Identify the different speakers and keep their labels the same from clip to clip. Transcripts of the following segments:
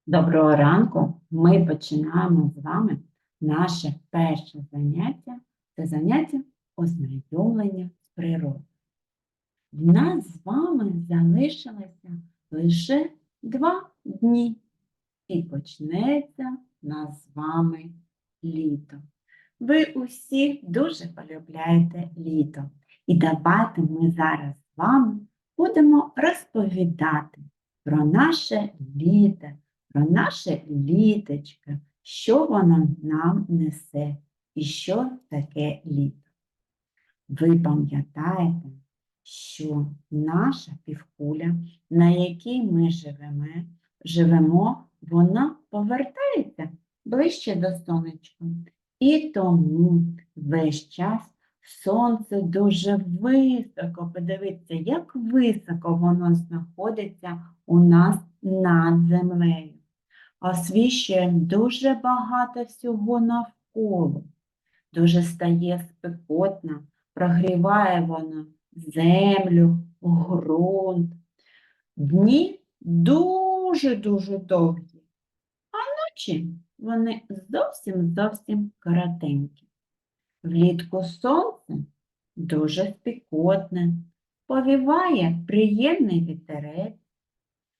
Speaker 1: Доброго ранку! Ми починаємо з вами наше перше заняття. Це заняття ознайомлення з природою. В нас з вами залишилося лише 2 дні і почнеться в нас з вами літо. Ви усі дуже полюбляєте літо. І давайте ми зараз з вами будемо розповідати про наше літо, про наше літочко, що воно нам несе і що таке літо. Ви пам'ятаєте, що наша півкуля, на якій ми живемо, вона повертається ближче до сонечка. І тому весь час сонце дуже високо, подивіться, як високо воно знаходиться у нас над землею. Освіщує дуже багато всього навколо. Дуже стає спекотно, прогріває воно землю, ґрунт. Дні дуже-дуже довгі, а ночі вони зовсім коротенькі. Влітку сонце дуже спекотне, повіває приємний вітерець.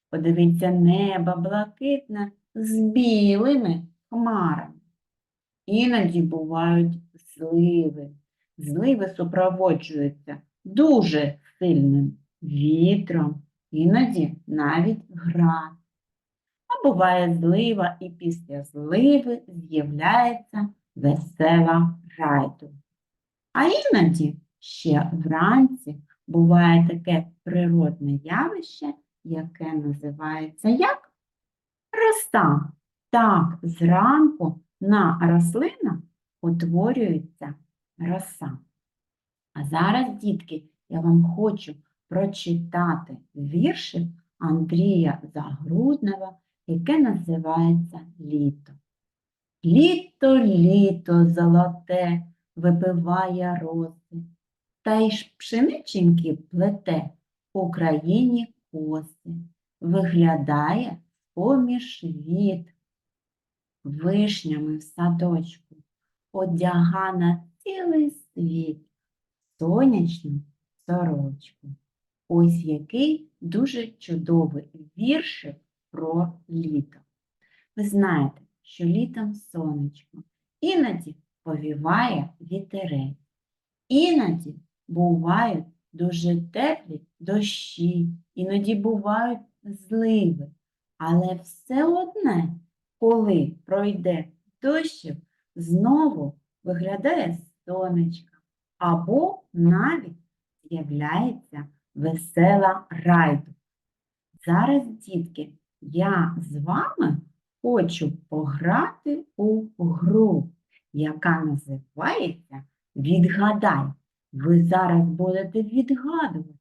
Speaker 1: Подивіться, небо блакитне з білими хмарами. Іноді бувають зливи. Зливи супроводжуються дуже сильним вітром, іноді навіть град. А буває злива, і після зливи з'являється весела райдуга. А іноді ще вранці буває таке природне явище, яке називається як роса. Так, зранку на рослинах утворюється роса. А зараз, дітки, я вам хочу прочитати віршик Андрія Загрудного, яке називається «Літо». Літо, літо золоте випиває роси, та й пшениченьки плете в Україні коси. Виглядає поміж віт вишнями в садочку, одяга на цілий світ сонячну сорочку. Ось який дуже чудовий віршик про літо. Ви знаєте, що літом сонечко, іноді повіває вітерець, іноді бувають дуже теплі дощі, іноді бувають зливи. Але все одне, коли пройде дощик, знову виглядає сонечко, або навіть з'являється весела райдуга. Зараз, дітки, я з вами хочу пограти у гру, яка називається «Відгадай». Ви зараз будете відгадувати,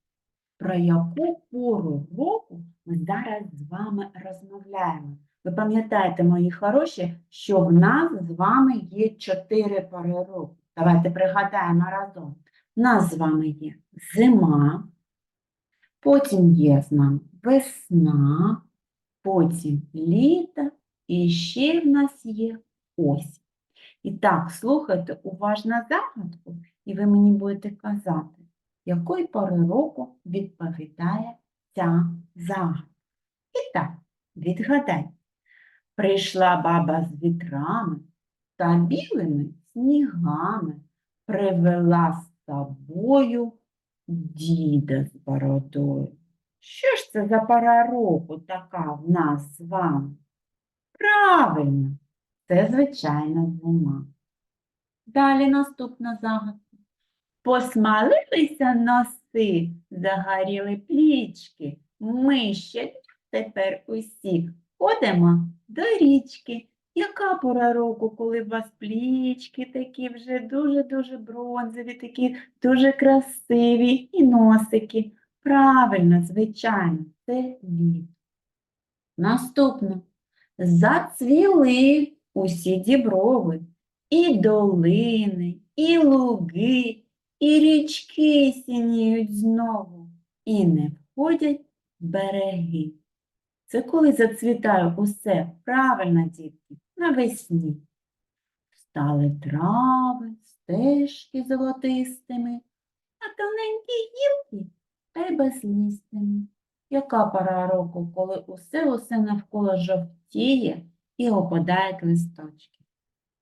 Speaker 1: про яку пору року ми зараз з вами розмовляємо. Ви пам'ятаєте, мої хороші, що в нас з вами є 4 пори року. Давайте пригадаємо разом. У нас з вами є зима, потім є з нами весна, потім літо і ще в нас є осінь. І так, слухайте уважно загадку, і ви мені будете казати, якої пори року відповідає ця загадка. І так, відгадай. Прийшла баба з вітрами та білими снігами, привела з собою діда з бородою. Що ж це за пора року така в нас з вами? Правильно, це звичайна зима. Далі наступна загадка. Посмалилися носи, загоріли плічки. Ми ще тепер усі ходимо до річки. Яка пора року, коли у вас плічки такі вже дуже-дуже бронзові, такі дуже красиві і носики? Правильно, звичайно, це літо. Наступне. Зацвіли усі діброви, і долини, і луги, і річки сініють знову, і не входять в береги. Це коли зацвітає усе. Правильно, дітки, навесні. Стали трави, стежки золотистими, а тоненькі гілки та й безлистими. Яка пора року, коли усе навколо жовтіє і опадають листочки?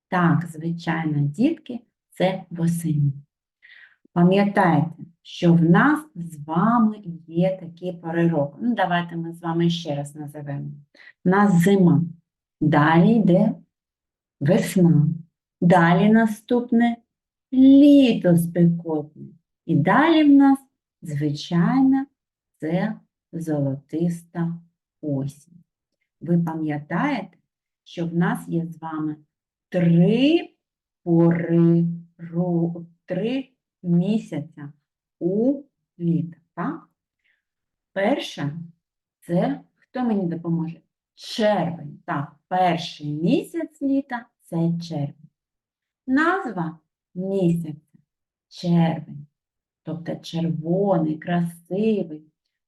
Speaker 1: Так, звичайно, дітки, це восени. Пам'ятайте, що в нас з вами є такі пори року. Ну, давайте ми з вами ще раз називемо. У нас зима, далі йде весна, далі наступне літо спекотне. І далі в нас, звичайно, це золотиста осінь. Ви пам'ятаєте, що в нас є з вами три пори року, 3 місяця у літо, так? Перша – це, хто мені допоможе? Червень. Так, перший місяць літа – це червень. Назва місяця – червень, тобто червоний, красивий,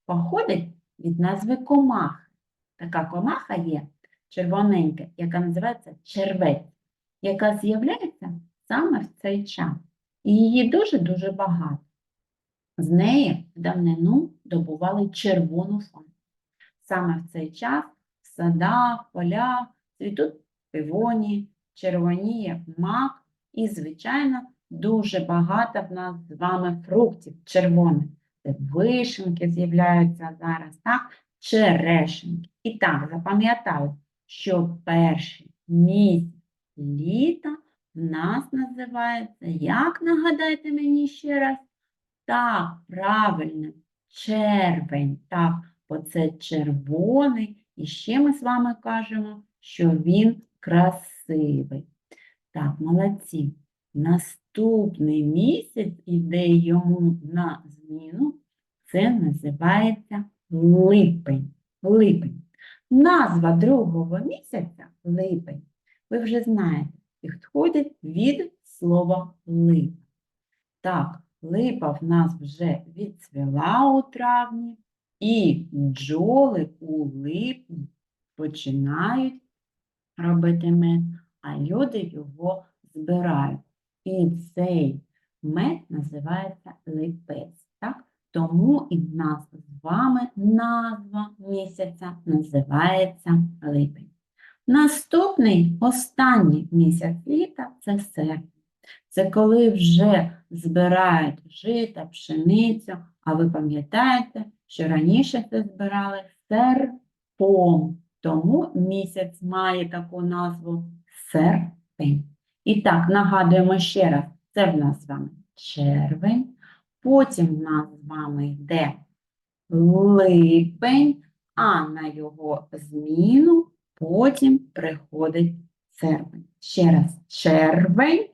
Speaker 1: походить від назви комахи. Така комаха є червоненька, яка називається червець, яка з'являється саме в цей час. І її дуже-дуже багато. З неї в давнину добували червону фарбу. Саме в цей час в садах, полях цвітуть півонії, червоніє мак і, звичайно, дуже багато в нас з вами фруктів червоних. Це вишеньки з'являються зараз, так? Черешеньки. І так, запам'ятали, що перший місяць літа в нас називається, як нагадайте мені ще раз? Так, правильно, червень. Так, бо це червоний. І ще ми з вами кажемо, що він красивий. Так, молодці. Наступний місяць іде йому на зміну. Це називається липень. Липень. Назва другого місяця липень. Ви вже знаєте, підходить від слова липа. Так, липа в нас вже відцвіла у травні, і бджоли у липні починають робити мед, а люди його збирають. І цей мед називається липець. Так? Тому і в нас з вами назва місяця називається липень. Наступний, останній місяць літа – це серпень. Це коли вже збирають жито, пшеницю, а ви пам'ятаєте, що раніше це збирали серпом. Тому місяць має таку назву серпень. І так, нагадуємо ще раз, це в нас з вами червень, потім в нас з вами йде липень, а на його зміну потім приходить серпень. Ще раз, червень,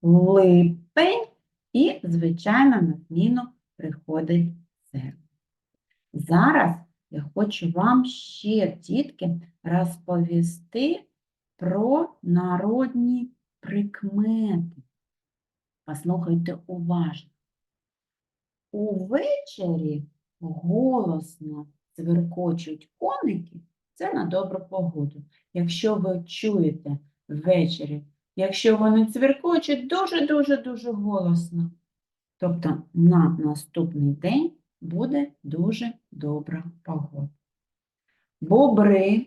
Speaker 1: липень і, звичайно, на зміну приходить серпень. Зараз я хочу вам ще, дітки, розповісти про народні прикмети. Послухайте уважно. Увечері голосно цвиркочуть коники, це на добру погоду. Якщо ви чуєте ввечері, якщо вони цвиркочуть дуже-дуже-дуже голосно, тобто на наступний день буде дуже добра погода. Бобри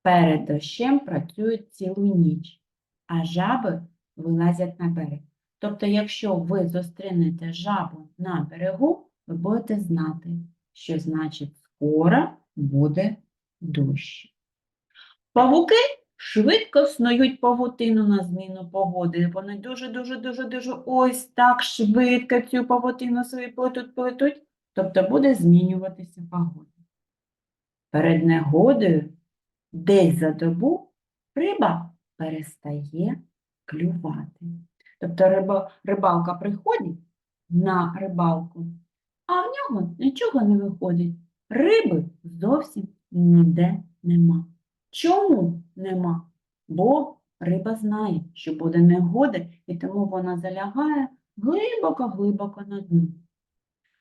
Speaker 1: перед дощем працюють цілу ніч, а жаби вилазять на берег. Тобто, якщо ви зустрінете жабу на берегу, ви будете знати, що значить скоро буде дощ. Павуки швидко снують павутину на зміну погоди. Вони дуже-дуже-дуже-дуже ось так швидко цю павутину свою плетуть. Тобто буде змінюватися погода. Перед негодою десь за добу риба перестає клювати. Тобто рибалка приходить на рибалку, а в нього нічого не виходить. Риби зовсім ніде нема. Чому нема? Бо риба знає, що буде негода, і тому вона залягає глибоко-глибоко на дно.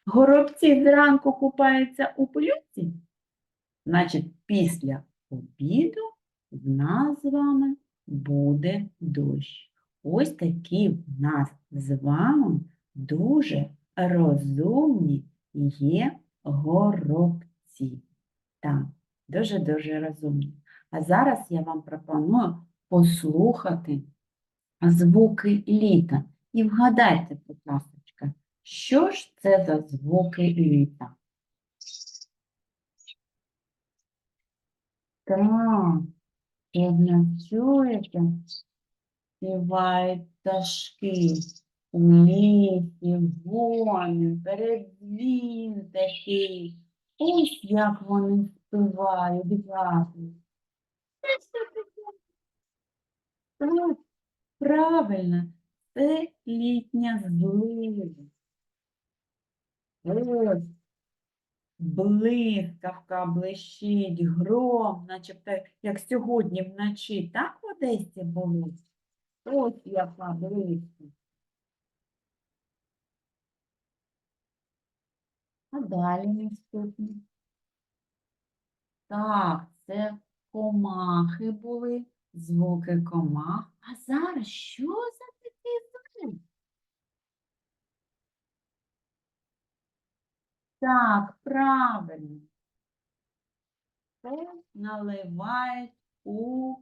Speaker 1: Горобці зранку купаються у пилюці, Значить, після обіду в нас з вами буде дощ. Ось такі в нас з вами дуже розумні є горобці. Так, дуже-дуже розумні. А зараз я вам пропоную послухати звуки літа. І вгадайте, будь ласка, що ж це за звуки літа? Так, чуєте, співають пташки у лісі, гомін, передзвін такий. Ось як вони співають гарно. Так, правильно, це літня злива. Ось, блискавка блищить, гром, начебто, як сьогодні вночі, так в Одесі було? Ось яка блискавка. А далі наступне. Так, це комахи були, звуки комах. А зараз що за такий звук? Так, правильно. Це наливають у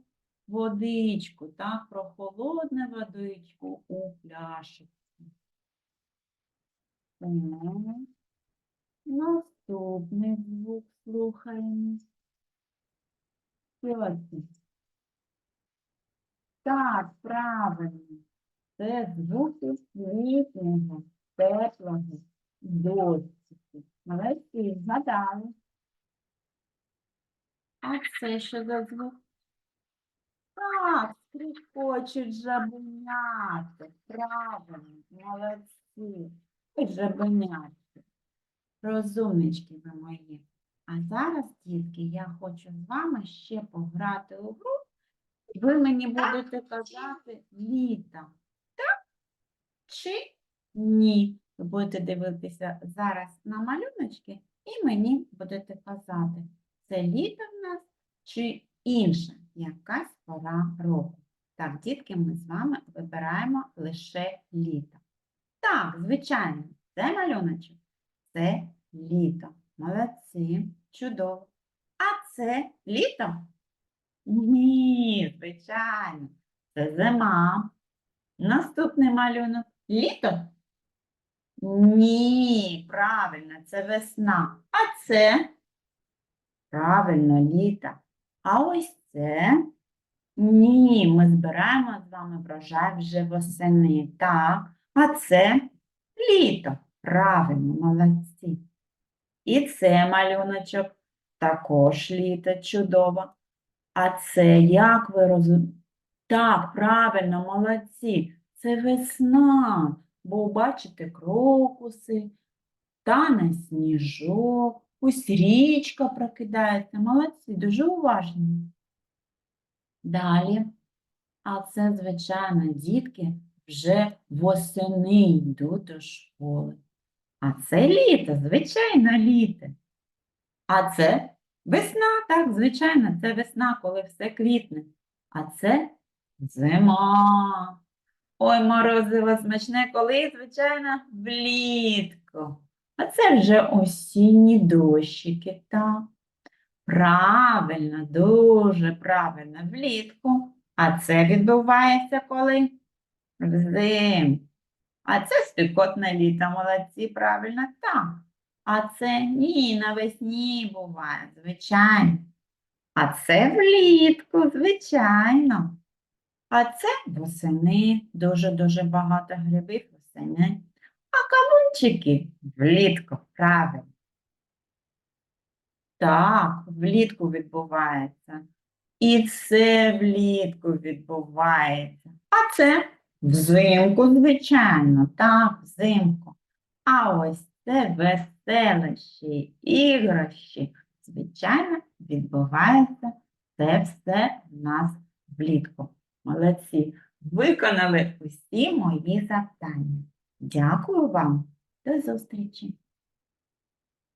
Speaker 1: водичку, так, прохолодну водичку у пляшечку. Так. Наступний звук слухаємо. Що це? Так, правильно. Це звуки літнього, теплого дощику. Молодці, згадали. А це що за звук? Так, скрипочуть жабенята. Правильно, молодці. Ой, жабенята. Розумнички ви мої. А зараз, дітки, я хочу з вами ще пограти у гру. Ви мені будете казати літо. Так чи ні? Ви будете дивитися зараз на малюночки і мені будете казати, це літо в нас чи інша якась пора року. Так, дітки, ми з вами вибираємо лише літо. Так, звичайно, це малюночок, це літо. Молодці, чудово. А це літо? Ні, звичайно, це зима. Наступний малюнок. Літо? Ні, правильно, це весна. А це? Правильно, літо. А ось це? Ні, ми збираємо з вами врожай вже восени. Так, а це літо. Правильно, молодці. І це малюночок також літо, чудово. А це як ви розумієте? Так, правильно, молодці. Це весна, бо бачите крокуси, тане сніжок, ось річка прокидається. Молодці, дуже уважні. Далі. А це, звичайно, дітки вже восени йдуть до школи. А це літо, звичайно, літо. А це весна, так, звичайно, це весна, коли все квітне. А це зима. Ой, морозиво смачне, коли, звичайно, влітку. А це вже осінні дощики, так. Правильно, дуже правильно, влітку. А це відбувається коли? Взимку. А це спекотне літо, молодці, правильно, так. А це ні, навесні буває, звичайно. А це влітку, звичайно. А це восени, дуже-дуже багато грибів восени. А кавунчики влітку, правильно. Так, влітку відбувається. І це влітку відбувається. А це взимку, звичайно, так, взимку. А ось це веселощі, іграші, звичайно, відбувається це все в нас влітку. Молодці, виконали усі мої завдання. Дякую вам, до зустрічі!